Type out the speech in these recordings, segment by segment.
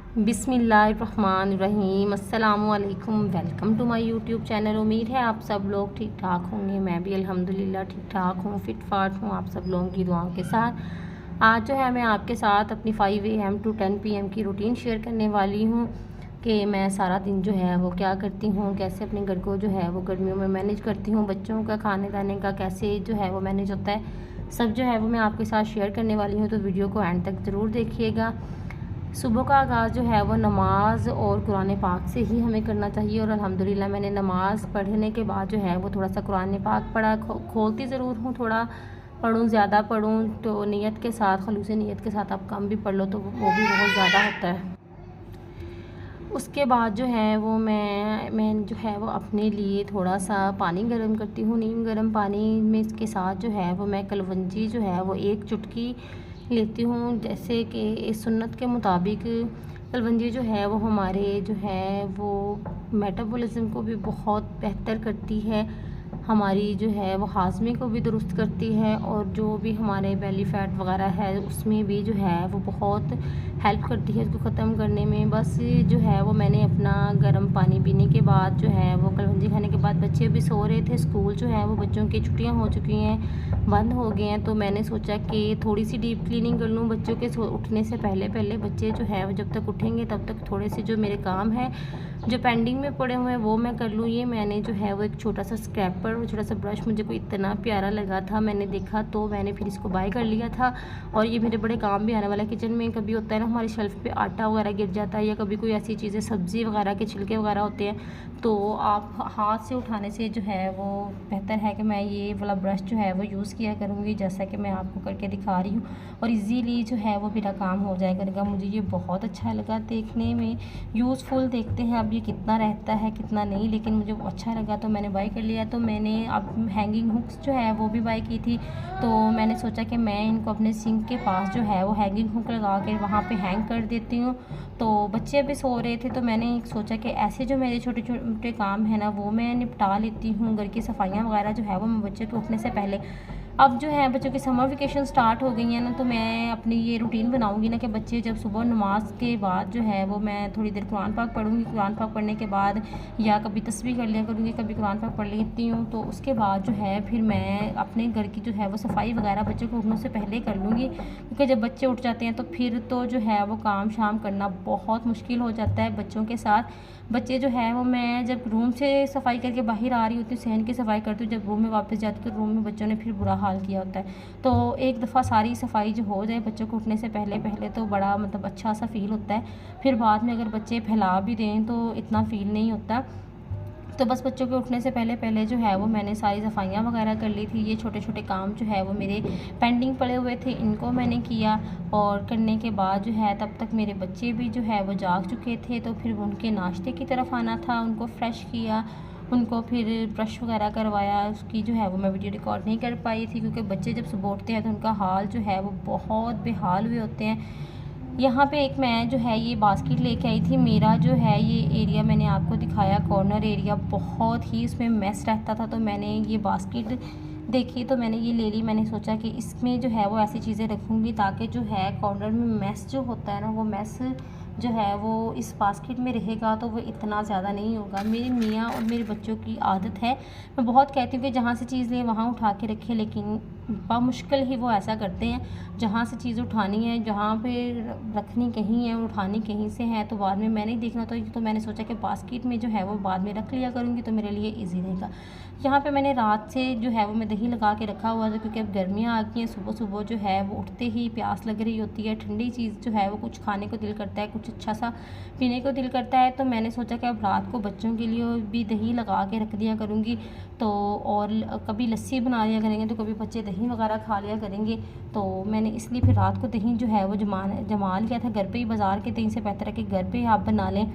बिस्मिल्लाहिर्रहमानिर्रहीम अस्सलामुअलैकुम। Welcome to my YouTube channel. उम्मीद है आप सब लोग ठीक ठाक होंगे। मैं भी अल्हम्दुलिल्लाह ठीक ठाक हूँ, फिट फाट हूँ आप सब लोगों की दुआओं के साथ। आज जो है मैं आपके साथ अपनी 5 AM to 10 PM की रूटीन शेयर करने वाली हूँ कि मैं सारा दिन जो है वो क्या करती हूँ, कैसे अपने घर को जो है वो गर्मियों में मैनेज करती हूँ, बच्चों का खाने दाने का कैसे जो है वो मैनेज होता है, सब जो है वो मैं आपके साथ शेयर करने वाली हूँ। तो वीडियो को एंड तक ज़रूर देखिएगा। सुबह का आगाज़ जो है वो नमाज़ और कुरान पाक से ही हमें करना चाहिए। और अल्हम्दुलिल्लाह मैंने नमाज़ पढ़ने के बाद जो है वो थोड़ा सा कुरान पाक पढ़ा। खोलती ज़रूर हूँ, थोड़ा पढ़ूँ ज़्यादा पढ़ूँ तो नीयत के साथ, खलूस नीयत के साथ आप कम भी पढ़ लो तो वो भी बहुत ज़्यादा होता है। उसके बाद जो है वो मैं जो है वो अपने लिए थोड़ा सा पानी गर्म करती हूँ। नीम गर्म पानी में इसके साथ जो है वो मैं कलवंजी जो है वो 1 चुटकी लेती हूँ। जैसे कि इस सुन्नत के मुताबिक कलवंजी जो है वो हमारे जो है वो मेटाबॉलिज्म को भी बहुत बेहतर करती है, हमारी जो है वो हाज़मे को भी दुरुस्त करती है, और जो भी हमारे बेली फ़ैट वगैरह है उसमें भी जो है वो बहुत हेल्प करती है इसको ख़त्म करने में। बस जो है वो मैंने अपना गर्म पानी पीने के बाद जो है वो कलवंजी खाने के बाद, बच्चे भी सो रहे थे, स्कूल जो है वो बच्चों की छुट्टियां हो चुकी हैं, बंद हो गए हैं, तो मैंने सोचा कि थोड़ी सी डीप क्लीनिंग कर लूँ बच्चों के उठने से पहले पहले। बच्चे जो है वो जब तक उठेंगे तब तक थोड़े से जो मेरे काम है जो पेंडिंग में पड़े हुए हैं वो मैं कर लूँ। ये मैंने जो है वो एक छोटा सा स्क्रैपर और छोटा सा ब्रश मुझे कोई इतना प्यारा लगा था, मैंने देखा तो मैंने फिर इसको बाय कर लिया था। और ये मेरे बड़े काम भी आने वाला है। किचन में कभी होता है ना हमारी शेल्फ़ पे आटा वगैरह गिर जाता है, या कभी कोई ऐसी चीज़ें सब्ज़ी वगैरह के छिलके वगैरह होते हैं, तो आप हाथ से उठाने से जो है वो बेहतर है कि मैं ये वाला ब्रश जो है वो यूज़ किया करूँगी, जैसा कि मैं आपको करके दिखा रही हूँ, और इजीली जो है वो मेरा काम हो जाया करेगा। मुझे ये बहुत अच्छा लगा देखने में, यूज़फुल। देखते हैं अब ये कितना रहता है कितना नहीं, लेकिन मुझे अच्छा लगा तो मैंने बाय कर लिया। तो मैंने अब हैंगिंग हुक्स जो है वो भी बाय की थी, तो मैंने सोचा कि मैं इनको अपने सिंक के पास जो है वो हैंगिंग हुक लगा के वहाँ पे हैंग कर देती हूँ। तो बच्चे भी सो रहे थे तो मैंने सोचा कि ऐसे जो मेरे छोटे छोटे काम है ना वो मैं निपटा लेती हूँ। घर की सफाइयाँ वगैरह जो है वो मैं बच्चे के उठने से पहले, अब जो है बच्चों की समर वेकेशन स्टार्ट हो गई है ना, तो मैं अपनी ये रूटीन बनाऊंगी ना कि बच्चे जब सुबह नमाज के बाद जो है वो मैं थोड़ी देर कुरान पाक पढ़ूंगी। कुरान पाक पढ़ने के बाद या कभी तस्बीह कर लिया करूँगी, कभी कुरान पाक पढ़ लेती हूँ, तो उसके बाद जो है फिर मैं अपने घर की जो है वो सफाई वगैरह बच्चों को उठने से पहले कर लूँगी। क्योंकि जब बच्चे उठ जाते हैं तो फिर तो जो है वो काम शाम करना बहुत मुश्किल हो जाता है बच्चों के साथ। बच्चे जो है वो मैं जब रूम से सफाई करके बाहर आ रही होती हूँ, सहन की सफाई करती हूँ, जब रूम में वापस जाती हूँ तो रूम में बच्चों ने फिर बुरा हाल किया होता है। तो एक दफ़ा सारी सफाई जो हो जाए बच्चों को उठने से पहले पहले तो बड़ा मतलब अच्छा सा फ़ील होता है। फिर बाद में अगर बच्चे फैला भी दें तो इतना फ़ील नहीं होता। तो बस बच्चों के उठने से पहले पहले जो है वो मैंने सारी सफाइयाँ वगैरह कर ली थी। ये छोटे छोटे काम जो है वो मेरे पेंडिंग पड़े हुए थे, इनको मैंने किया। और करने के बाद जो है तब तक मेरे बच्चे भी जो है वो जाग चुके थे, तो फिर उनके नाश्ते की तरफ आना था, उनको फ़्रेश किया, उनको फिर ब्रश वगैरह करवाया। उसकी जो है वो मैं वीडियो रिकॉर्ड नहीं कर पाई थी, क्योंकि बच्चे जब सुबह उठते हैं तो उनका हाल जो है वो बहुत बेहाल हुए होते हैं। यहाँ पे एक मैं जो है ये बास्केट लेके आई थी। मेरा जो है ये एरिया मैंने आपको दिखाया, कॉर्नर एरिया बहुत ही इसमें मेस रहता था, तो मैंने ये बास्केट देखी तो मैंने ये ले ली। मैंने सोचा कि इसमें जो है वो ऐसी चीज़ें रखूँगी ताकि जो है कॉर्नर में मेस जो होता है ना वो मेस जो है वो इस बास्केट में रहेगा तो वो इतना ज़्यादा नहीं होगा। मेरे मियाँ और मेरे बच्चों की आदत है, मैं बहुत कहती हूँ कि जहाँ से चीज़ लें वहाँ उठा के रखें, लेकिन बामुश्किल ही वो ऐसा करते हैं। जहाँ से चीज़ उठानी है, जहाँ पे रखनी कहीं है, उठानी कहीं से है, तो बाद में मैंने ही देखना। तो मैंने सोचा कि बास्केट में जो है वो बाद में रख लिया करूँगी तो मेरे लिए ईजी रहेगा। यहाँ पे मैंने रात से जो है वो मैं दही लगा के रखा हुआ था, क्योंकि अब गर्मियाँ आ गई हैं, सुबह सुबह जो है वो उठते ही प्यास लग रही होती है, ठंडी चीज़ जो है वो कुछ खाने को दिल करता है, कुछ अच्छा सा पीने को दिल करता है। तो मैंने सोचा कि अब रात को बच्चों के लिए भी दही लगा के रख दिया करूँगी। तो और कभी लस्सी बना लिया करेंगे तो कभी बच्चे दही वगैरह खा लिया करेंगे। तो मैंने इसलिए फिर रात को दही जो है वो जमा लिया था घर पे ही। बाज़ार के दही से बेहतर है कि घर पे आप बना लें।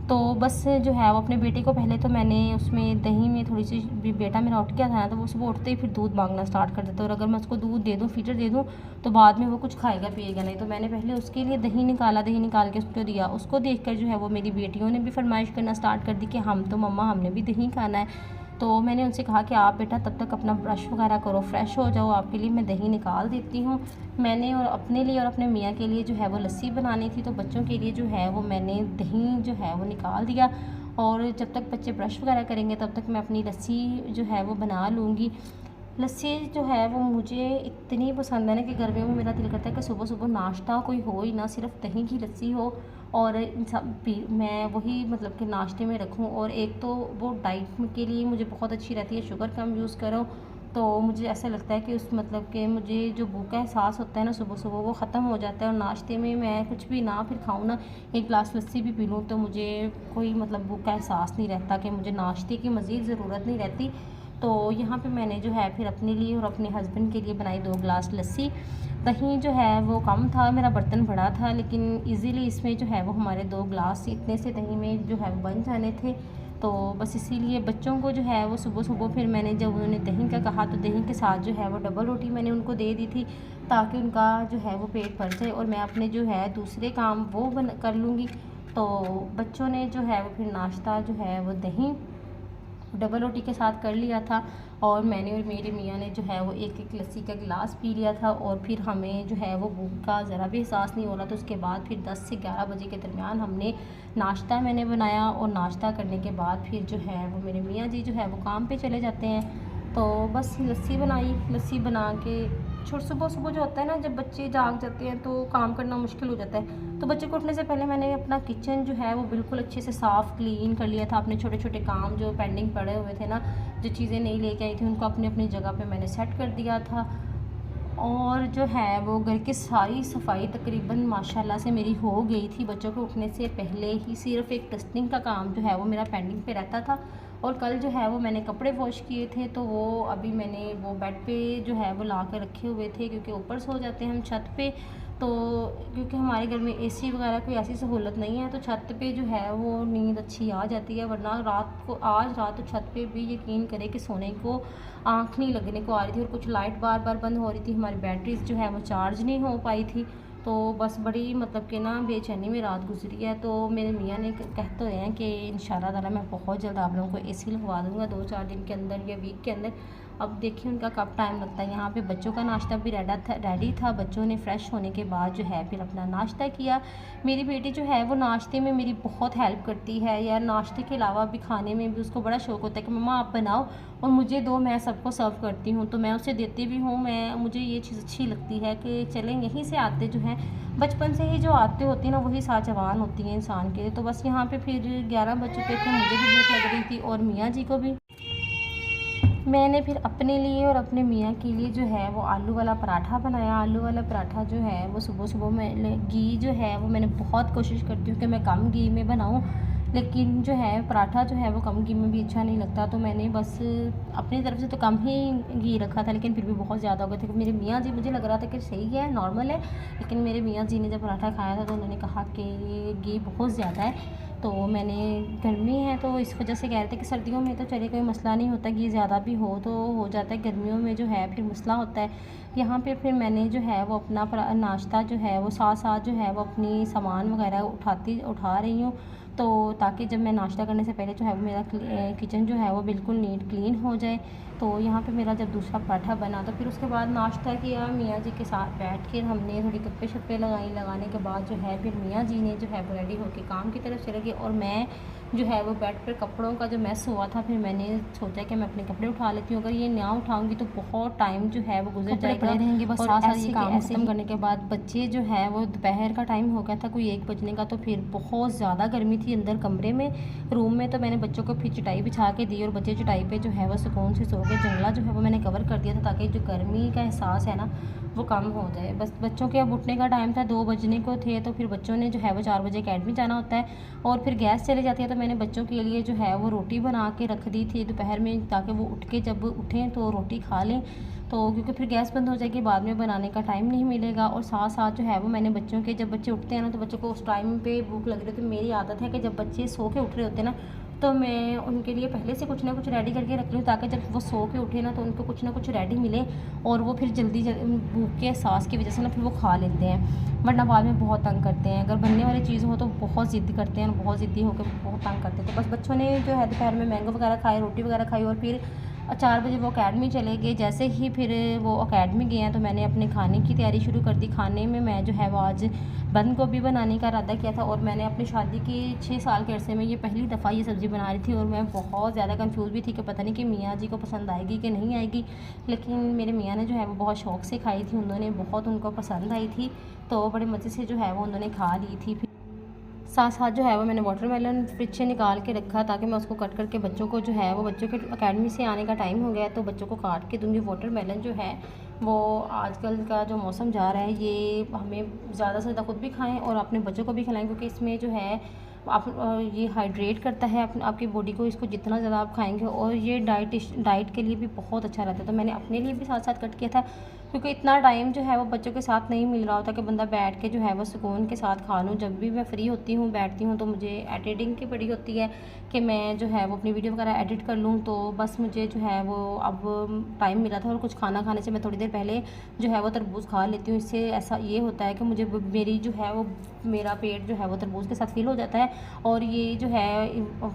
तो बस जो है वो अपने बेटे को पहले तो मैंने उसमें दही में थोड़ी सी, बेटा मेरा उठ गया था ना तो वो सुबह उठते ही फिर दूध मांगना स्टार्ट कर देता है, और अगर मैं उसको दूध दे दूँ, फीडर दे दूँ, तो बाद में वो कुछ खाएगा पिएगा नहीं। तो मैंने पहले उसके लिए दही निकाला, दही निकाल के उसको दिया। उसको देखकर जो है वो मेरी बेटियों ने भी फरमाइश करना स्टार्ट कर दी कि हम तो मम्मा हमने भी दही खाना है। तो मैंने उनसे कहा कि आप बेटा तब तक अपना ब्रश वगैरह करो, फ्रेश हो जाओ, आपके लिए मैं दही निकाल देती हूँ। मैंने और अपने लिए और अपने मियाँ के लिए जो है वो लस्सी बनानी थी, तो बच्चों के लिए जो है वो मैंने दही जो है वो निकाल दिया, और जब तक बच्चे ब्रश वगैरह करेंगे तब तक मैं अपनी लस्सी जो है वो बना लूँगी। लस्सी जो है वो मुझे इतनी पसंद है ना कि गर्मियों में मेरा दिल करता है कि सुबह सुबह नाश्ता कोई हो ही ना, सिर्फ दही की लस्सी हो और मैं वही मतलब कि नाश्ते में रखूं। और एक तो वो डाइट के लिए मुझे बहुत अच्छी रहती है, शुगर कम यूज़ करो, तो मुझे ऐसा लगता है कि उस मतलब कि मुझे जो भूख का एहसास होता है ना सुबह सुबह वो ख़त्म हो जाता है। और नाश्ते में मैं कुछ भी ना फिर खाऊं ना, एक गिलास लस्सी भी पी लूँ तो मुझे कोई मतलब भूख का एहसास नहीं रहता, कि मुझे नाश्ते की मज़ीद ज़रूरत नहीं रहती। तो यहाँ पे मैंने जो है फिर अपने लिए और अपने हस्बैंड के लिए बनाई 2 गिलास लस्सी। दही जो है वो कम था, मेरा बर्तन बड़ा था, लेकिन इजीली इसमें जो है वो हमारे 2 गिलास इतने से दही में जो है वो बन जाने थे। तो बस इसीलिए बच्चों को जो है वो सुबह सुबह फिर मैंने जब उन्होंने दही का कहा तो दही के साथ जो है वो डबल रोटी मैंने उनको दे दी थी, ताकि उनका जो है वो पेट भर जाए और मैं अपने जो है दूसरे काम वो कर लूँगी। तो बच्चों ने जो है वो फिर नाश्ता जो है वो दही डबल रोटी के साथ कर लिया था, और मैंने और मेरे मियाँ ने जो है वो एक एक लस्सी का गिलास पी लिया था। और फिर हमें जो है वो भूख का ज़रा भी एहसास नहीं हो रहा, तो उसके बाद फिर 10 से 11 बजे के दरमियान हमने नाश्ता मैंने बनाया, और नाश्ता करने के बाद फिर जो है वो मेरे मियाँ जी जो है वो काम पे चले जाते हैं। तो बस लस्सी बनाई, लस्सी बना के सुबह सुबह जो होता है ना, जब बच्चे जाग जाते हैं तो काम करना मुश्किल हो जाता है। तो बच्चे को उठने से पहले मैंने अपना किचन जो है वो बिल्कुल अच्छे से साफ़ क्लीन कर लिया था। अपने छोटे छोटे काम जो पेंडिंग पड़े हुए थे ना, जो चीज़ें नहीं लेके आई थी, उनको अपनी अपनी जगह पे मैंने सेट कर दिया था। और जो है वो घर की सारी सफाई तकरीबन माशाल्लाह से मेरी हो गई थी। बच्चों के उठने से पहले ही सिर्फ़ एक डस्टिंग का काम जो है वो मेरा पेंडिंग पे रहता था। और कल जो है वो मैंने कपड़े वॉश किए थे, तो वो अभी मैंने वो बेड पे जो है वो ला कर रखे हुए थे, क्योंकि ऊपर सो जाते हैं हम छत पे। तो क्योंकि हमारे घर में एसी वगैरह कोई ऐसी सहूलत नहीं है, तो छत पे जो है वो नींद अच्छी आ जाती है। वरना आज रात तो छत पे भी यकीन करें कि सोने को आँख नहीं लगने को आ रही थी, और कुछ लाइट बार बार बंद हो रही थी, हमारी बैटरीज जो है वो चार्ज नहीं हो पाई थी। तो बस बड़ी मतलब कि ना बेचैनी में रात गुजरी है। तो मेरे मियाँ ने कहते हुए हैं कि इंशाल्लाह ताला मैं बहुत जल्द आप लोगों को एसी लगवा दूँगा 2-4 दिन के अंदर या वीक के अंदर। अब देखिए उनका कब टाइम लगता है। यहाँ पे बच्चों का नाश्ता भी रेडी था। बच्चों ने फ्रेश होने के बाद जो है फिर अपना नाश्ता किया। मेरी बेटी जो है वो नाश्ते में मेरी बहुत हेल्प करती है यार। नाश्ते के अलावा भी खाने में भी उसको बड़ा शौक़ होता है कि मम्मा आप बनाओ और मुझे दो, मैं सबको सर्व करती हूँ। तो मैं उसे देती भी हूँ। मुझे ये चीज़ अच्छी लगती है कि चलें यहीं से आते जो हैं बचपन से ही जो आदतें होती हैं ना वही साथ जवान होती हैं इंसान के। तो बस यहाँ पे फिर 11 बज चुके थे, मुझे भी भूख लग रही थी और मियाँ जी को भी। मैंने फिर अपने लिए और अपने मियाँ के लिए जो है वो आलू वाला पराठा बनाया। आलू वाला पराठा जो है वो सुबह सुबह में घी जो है वो मैंने बहुत कोशिश करती हूँ कि मैं कम घी में बनाऊँ, लेकिन जो है पराठा जो है वो कम घी में भी अच्छा नहीं लगता। तो मैंने बस अपनी तरफ से तो कम ही घी रखा था, लेकिन फिर भी बहुत ज़्यादा हो गए थे। मेरे मियाँ जी, मुझे लग रहा था कि सही है, नॉर्मल है, लेकिन मेरे मियाँ जी ने जब पराठा खाया था तो उन्होंने कहा कि घी बहुत ज़्यादा है। तो मैंने, गर्मी है तो इस वजह से कह रहे थे कि सर्दियों में तो चलिए कोई मसला नहीं होता, घी ज़्यादा भी हो तो हो जाता है, गर्मियों में जो है फिर मसला होता है। यहाँ पे फिर मैंने जो है वो अपना नाश्ता जो है वो साथ साथ जो है वो अपनी सामान वगैरह उठा रही हूँ, तो ताकि जब मैं नाश्ता करने से पहले जो है वो मेरा किचन जो है वो बिल्कुल नीट क्लीन हो जाए। तो यहाँ पे मेरा जब दूसरा पराठा बना तो फिर उसके बाद नाश्ता किया मियाँ जी के साथ बैठ कर, हमने थोड़ी गप्पे शप्पे लगाने के बाद जो है फिर मियाँ जी ने जो है वो रेडी होकर काम की तरफ चले गए, और मैं जो है वो बेड पर कपड़ों का जो मैस हुआ था फिर मैंने सोचा कि मैं अपने कपड़े उठा लेती हूँ। अगर ये ना उठाऊंगी तो बहुत टाइम जो है वो गुजर जाएगा, पड़े रहेंगे बस। और ऐसे काम खत्म करने के बाद बच्चे जो है वो दोपहर का टाइम हो गया था कोई 1 बजने का, तो फिर बहुत ज़्यादा गर्मी थी अंदर कमरे में, रूम में। तो मैंने बच्चों को फिर चटाई बिछा के दी और बच्चे चटाई पे जो है वो सुकून से सो गए। जंगला जो है वो मैंने कवर कर दिया था ताकि जो गर्मी का एहसास है ना वो कम हो जाए। बस बच्चों के अब उठने का टाइम था, 2 बजने को थे, तो फिर बच्चों ने जो है वो 4 बजे अकेडमी जाना होता है और फिर गैस चली जाती है। तो मैंने बच्चों के लिए जो है वो रोटी बना के रख दी थी दोपहर में, ताकि वो उठ के जब उठें तो रोटी खा लें। तो क्योंकि फिर गैस बंद हो जाएगी, बाद में बनाने का टाइम नहीं मिलेगा। और साथ साथ जो है वो मैंने बच्चों के, जब बच्चे उठते हैं ना तो बच्चों को उस टाइम पे भूख लग रही है। तो मेरी आदत है कि जब बच्चे सो के उठ रहे होते हैं ना तो मैं उनके लिए पहले से कुछ ना कुछ रेडी करके रख लूँ ताकि जब वो सो के उठे ना तो उनको कुछ ना कुछ रेडी मिले और वो फिर जल्दी भूख के एहसास की वजह से ना फिर वो खा लेते हैं, वरना बाद में बहुत तंग करते हैं। अगर बनने वाली चीज़ हो तो बहुत ज़िद करते हैं, बहुत ज़िद्दी होकर बहुत तंग करते हैं। तो बस बच्चों ने जो है दोपहर में मैंगो वगैरह खाए, रोटी वगैरह खाई और फिर 4 बजे वो अकेडमी चले गए। जैसे ही फिर वो अकेडमी गए हैं तो मैंने अपने खाने की तैयारी शुरू कर दी। खाने में मैं जो है वो आज बंद गोभी बनाने का इरादा किया था और मैंने अपनी शादी के 6 साल के अरसे में ये पहली दफ़ा ये सब्ज़ी बना रही थी और मैं बहुत ज़्यादा कंफ्यूज भी थी कि पता नहीं कि मियाँ जी को पसंद आएगी कि नहीं आएगी। लेकिन मेरे मियाँ ने जो है वो बहुत शौक़ से खाई थी, उनको पसंद आई थी, तो बड़े मज़े से जो है वो उन्होंने खा ली थी। साथ साथ जो है वो मैंने वाटरमेलन फ्रिज से निकाल के रखा ताकि मैं उसको कट करके बच्चों को जो है वो बच्चों के अकेडमी से आने का टाइम हो गया है तो बच्चों को काट के दूँगी। वाटरमेलन जो है वो आजकल का जो मौसम जा रहा है ये हमें ज़्यादा से ज़्यादा खुद भी खाएं और अपने बच्चों को भी खिलाएं, क्योंकि इसमें जो है आप ये हाइड्रेट करता है आपकी बॉडी को। इसको जितना ज़्यादा आप खाएंगे और ये डाइट के लिए भी बहुत अच्छा रहता है। तो मैंने अपने लिए भी साथ साथ कट किया था क्योंकि इतना टाइम जो है वो बच्चों के साथ नहीं मिल रहा होता कि बंदा बैठ के जो है वो सुकून के साथ खा लूँ। जब भी मैं फ्री होती हूँ बैठती हूँ तो मुझे एडिटिंग की पड़ी होती है कि मैं जो है वो अपनी वीडियो वगैरह एडिट कर लूँ। तो बस मुझे जो है वो अब टाइम मिला था और कुछ खाना खाने से मैं थोड़ी देर पहले जो है वो तरबूज खा लेती हूँ। इससे ऐसा ये होता है कि मुझे मेरी जो है वो मेरा पेट जो है वो तरबूज के साथ फिल हो जाता है और ये जो है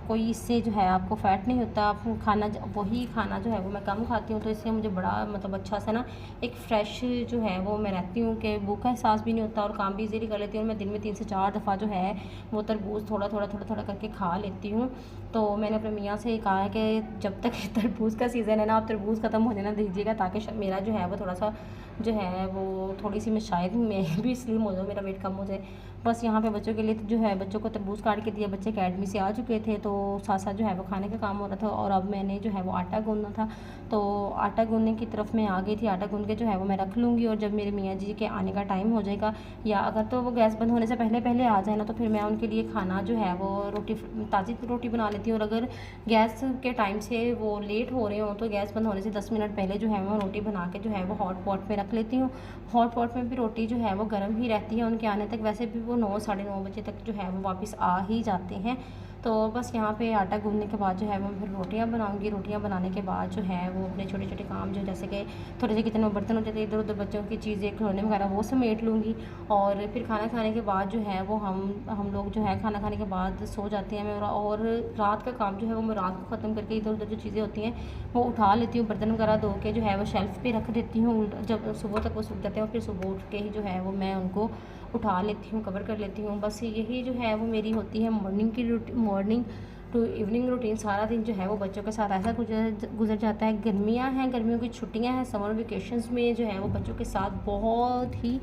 कोई इससे जो है आपको फ़ैट नहीं होता। खाना वही खाना जो है वो मैं कम खाती हूँ तो इससे मुझे बड़ा मतलब अच्छा सा ना एक फ़्रेश जो है वो मैं रहती हूँ कि भूख का एहसास भी नहीं होता और काम भी इजीली कर लेती हूँ। मैं दिन में 3 से 4 दफ़ा जो है वो तरबूज थोड़ा थोड़ा करके खा लेती हूँ। तो मैंने अपने मियाँ से कहा है कि जब तक तरबूज़ का सीज़न है ना आप तरबूज़ ख़त्म होने ना दीजिएगा ताकि मेरा जो है वो थोड़ा सा जो है वो थोड़ी सी मैं भी स्लिम हो जाऊँ, मेरा वेट कम हो जाए। बस यहाँ पे बच्चों के लिए जो है बच्चों को तरबूज काट के दिया। बच्चे अकेडमी से आ चुके थे तो साथ साथ जो है वो खाने का काम हो रहा था और अब मैंने जो है वो आटा गूँधना था तो आटा गूँधने की तरफ मैं आ गई थी। आटा गूँध के जो है वो मैं रख लूँगी और जब मेरे मियाँ जी के आने का टाइम हो जाएगा या अगर तो वो गैस बंद होने से पहले आ जाए ना तो फिर मैं उनके लिए खाना जो है वो ताज़ी रोटी बना लेती हूँ। और अगर गैस के टाइम से वो लेट हो रहे हों तो गैस बंद होने से 10 मिनट पहले जो है मैं रोटी बना के जो है वो हॉट पॉट में रख लेती हूँ। हॉट पॉट में भी रोटी जो है वो गर्म ही रहती है उनके आने तक। वैसे भी वो 9 साढ़े 9 बजे तक जो है वो वापस आ ही जाते हैं। तो बस यहाँ पे आटा गूँधने के बाद जो है मैं फिर रोटियाँ बनाऊँगी। रोटियाँ बनाने के बाद जो है वो अपने छोटे छोटे काम जो जैसे कि थोड़े से किचन में बर्तन हो जाते हैं, इधर उधर बच्चों की चीज़ें खिलौने वगैरह वो समेट लूँगी। और फिर खाना खाने के बाद जो है वो हम लोग जो है खाना खाने के बाद सो जाते हैं। और रात का काम जो है वो मैं रात को ख़त्म करके इधर उधर जो चीज़ें होती हैं वो उठा लेती हूँ। बर्तन वगैरह धो के जो है वो शेल्फ़ पे रख देती हूँ। जब सुबह तक वो सूख जाते हैं और फिर सुबह उठ के ही जो है वो मैं उनको उठा लेती हूँ, कवर कर लेती हूँ। बस यही जो है वो मेरी होती है मॉर्निंग टू इवनिंग रूटीन। सारा दिन जो है वो बच्चों के साथ ऐसा गुजर जाता है। गर्मियाँ हैं, गर्मियों की छुट्टियाँ हैं, समर वेकेशंस में जो है वो बच्चों के साथ बहुत ही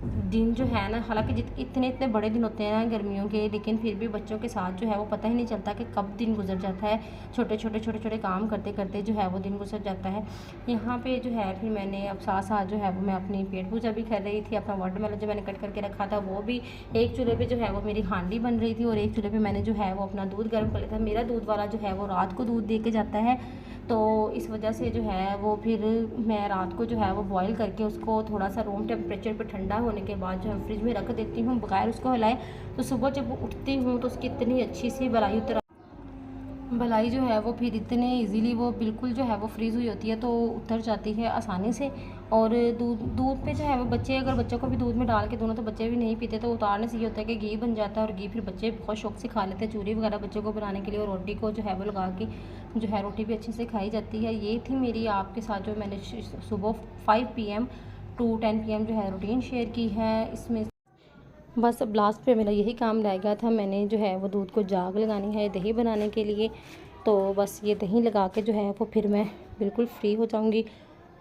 दिन जो है ना, हालांकि इतने बड़े दिन होते हैं ना गर्मियों के, लेकिन फिर भी बच्चों के साथ जो है वो पता ही नहीं चलता कि कब दिन गुजर जाता है। छोटे काम करते करते जो है वो दिन गुजर जाता है। यहाँ पे जो है फिर मैंने अब साथ साथ जो है वो मैं अपनी पेट पूजा भी कर रही थी। अपना वाटरमेलन जो मैंने कट करके रखा था वो भी एक चूल्हे पे जो है वो मेरी हांडी बन रही थी और एक चूल्हे पे मैंने जो है वो अपना दूध गर्म कर लिया था। मेरा दूध वाला जो है वो रात को दूध दे के जाता है तो इस वजह से जो है वो फिर मैं रात को जो है वो बॉईल करके उसको थोड़ा सा रूम टेम्परेचर पे ठंडा होने के बाद जो है फ्रिज में रख देती हूँ बगैर उसको हिलाए। तो सुबह जब उठती हूँ तो उसकी इतनी अच्छी सी भलाई जो है वो फिर इतने इजीली वो बिल्कुल जो है वो फ्रीज़ हुई होती है तो उतर जाती है आसानी से। और दूध पे जो है वो अगर बच्चों को भी दूध में डाल के दोनों तो बच्चे भी नहीं पीते तो उतारने से ये होता है कि घी बन जाता है और घी फिर बच्चे बहुत शौक से खा लेते हैं। चूरी वगैरह बच्चों को बनाने के लिए और रोटी को जो है वो लगा के जो है रोटी भी अच्छे से खाई जाती है। ये थी मेरी आपके साथ जो मैंने सुबह 5 PM टू 10 PM जो है रूटीन शेयर की है। इसमें बस अब लास्ट पे मेरा यही काम रह गया था। मैंने जो है वो दूध को जाग लगानी है दही बनाने के लिए। तो बस ये दही लगा के जो है वो फिर मैं बिल्कुल फ्री हो जाऊंगी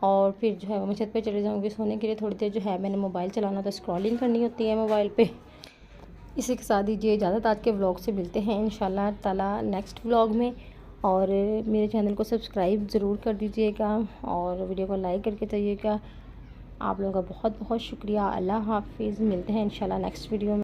और फिर जो है वो मैं छत पे चले जाऊंगी सोने के लिए। थोड़ी देर जो है मैंने मोबाइल चलाना तो स्क्रॉलिंग करनी होती है मोबाइल पे। इसी के साथ दीजिए इजाज़त। आज के व्लॉग से मिलते हैं इंशाल्लाह ताला नेक्स्ट व्लॉग में। और मेरे चैनल को सब्सक्राइब ज़रूर कर दीजिएगा और वीडियो को लाइक करके जाइएगा। आप लोगों का बहुत बहुत शुक्रिया। अल्लाह हाफिज़। मिलते हैं इंशाल्लाह नेक्स्ट वीडियो में।